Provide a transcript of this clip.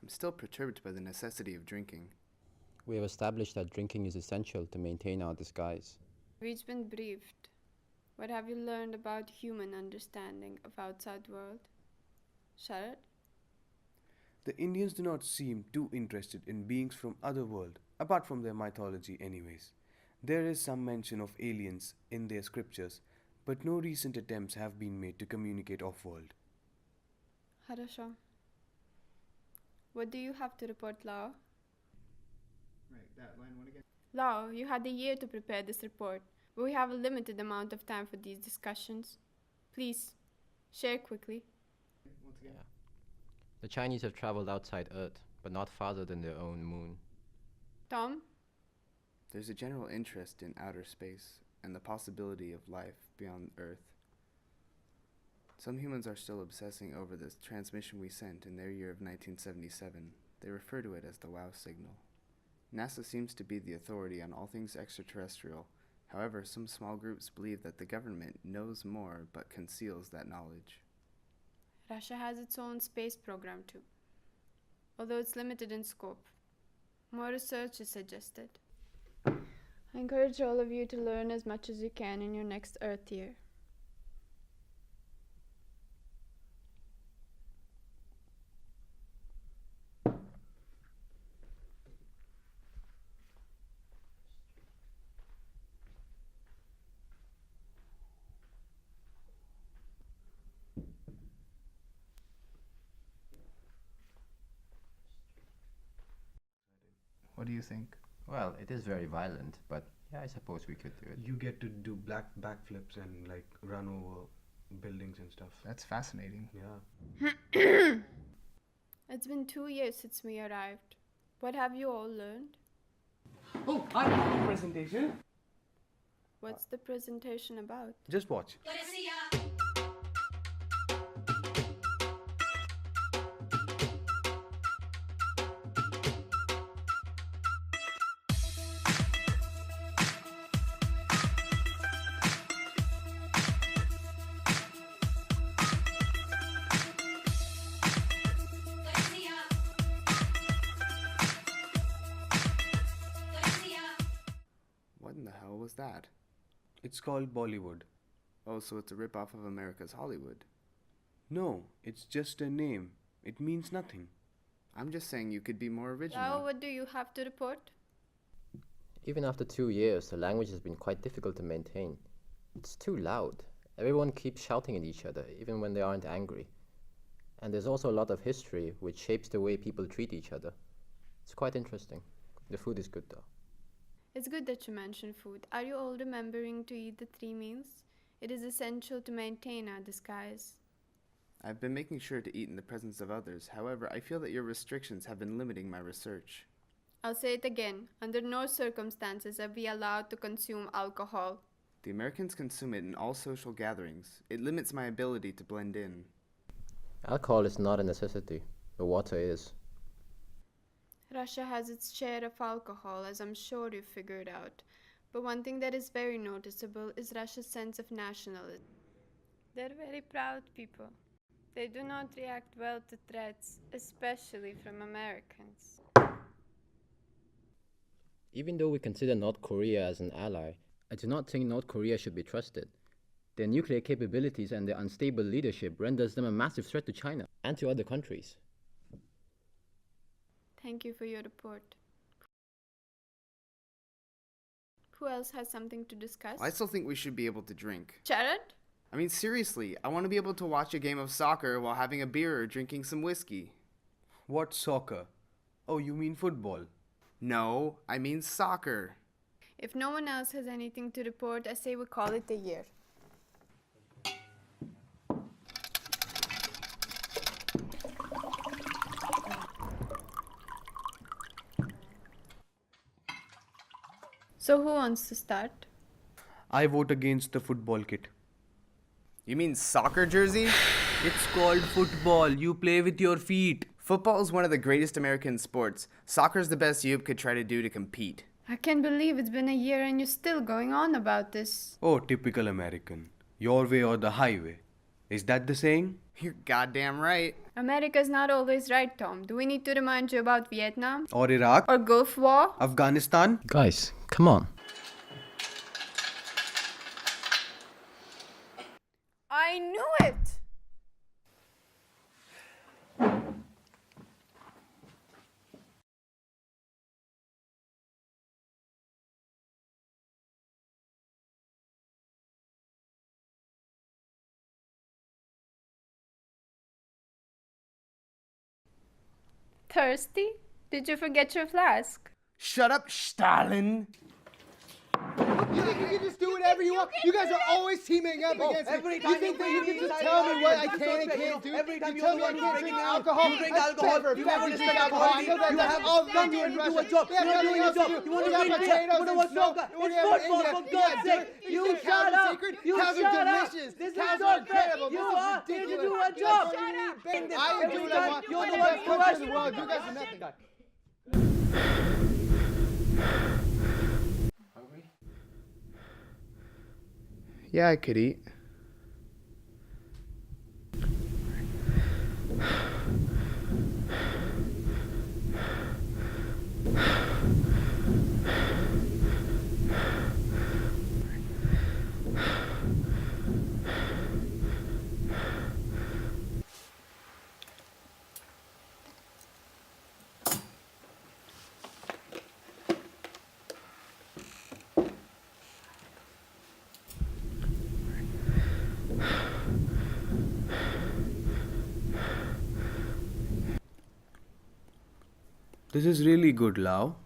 I'm still perturbed by the necessity of drinking. We have established that drinking is essential to maintain our disguise. We've been briefed. What have you learned about human understanding of outside world? Sharad? The Indians do not seem too interested in beings from other world, apart from their mythology anyways. There is some mention of aliens in their scriptures, but no recent attempts have been made to communicate off-world. Хорошо. What do you have to report, Lao? Right, that line one again. Lao, you had a year to prepare this report, but we have a limited amount of time for these discussions. Please, share quickly. Once again. Yeah. The Chinese have traveled outside Earth, but not farther than their own moon. Tom? There's a general interest in outer space and the possibility of life beyond Earth. Some humans are still obsessing over this transmission we sent in their year of 1977. They refer to it as the WOW signal. NASA seems to be the authority on all things extraterrestrial. However, some small groups believe that the government knows more but conceals that knowledge. Russia has its own space program too, although it's limited in scope. More research is suggested. I encourage all of you to learn as much as you can in your next Earth year. What do you think? Well, it is very violent, but yeah, I suppose we could do it. You get to do backflips and like run over buildings and stuff. That's fascinating. Yeah. It's been 2 years since we arrived. What have you all learned? Oh, I have a presentation. What's the presentation about? Just watch. What in the hell was that? It's called Bollywood. Oh, so it's a rip-off of America's Hollywood. No, it's just a name. It means nothing. I'm just saying you could be more original. Lao, what do you have to report? Even after 2 years, the language has been quite difficult to maintain. It's too loud. Everyone keeps shouting at each other, even when they aren't angry. And there's also a lot of history which shapes the way people treat each other. It's quite interesting. The food is good though. It's good that you mention food. Are you all remembering to eat the 3 meals? It is essential to maintain our disguise. I've been making sure to eat in the presence of others. However, I feel that your restrictions have been limiting my research. I'll say it again. Under no circumstances are we allowed to consume alcohol. The Americans consume it in all social gatherings. It limits my ability to blend in. Alcohol is not a necessity, but water is. Russia has its share of alcohol, as I'm sure you figured out. But one thing that is very noticeable is Russia's sense of nationalism. They're very proud people. They do not react well to threats, especially from Americans. Even though we consider North Korea as an ally, I do not think North Korea should be trusted. Their nuclear capabilities and their unstable leadership renders them a massive threat to China and to other countries. Thank you for your report. Who else has something to discuss? I still think we should be able to drink. Sharad? I mean, seriously, I want to be able to watch a game of soccer while having a beer or drinking some whiskey. What soccer? Oh, you mean football? No, I mean soccer. If no one else has anything to report, I say we call it a year. So who wants to start? I vote against the football kit. You mean soccer jersey? It's called football. You play with your feet. Football is one of the greatest American sports. Soccer's the best you could try to do to compete. I can't believe it's been a year and you're still going on about this. Oh, typical American. Your way or the highway. Is that the saying? You're goddamn right. America's not always right, Tom. Do we need to remind you about Vietnam? Or Iraq? Or Gulf War? Afghanistan? Guys, come on. I knew it! Thirsty? Did you forget your flask? Shut up, Stalin! You think you can just do whatever you want? You guys are always teaming up against me. You think that you can just tell me what I can and can't do? You tell me I can't drink alcohol. You drink That's alcohol. clever. You People never drink respect alcohol. I know authority. that. That's all they do in You Russia. want job. They have You're not doing nothing your else to job. do. You want They to got read the potatoes text. You know and what's snow. yoga? What do It's you have in football, India? for You God's guys do it. sake. You You think cows shut are up. sacred? You Cows shut are up. delicious. This is Cows not are fair. incredible. You This is are here to ridiculous. do a That's job. all you need. Shut I am up. doing what I want. You're We're the the one best who country asked in the me. world. You guys are nothing. Yeah, I could eat. This is really good, Lau.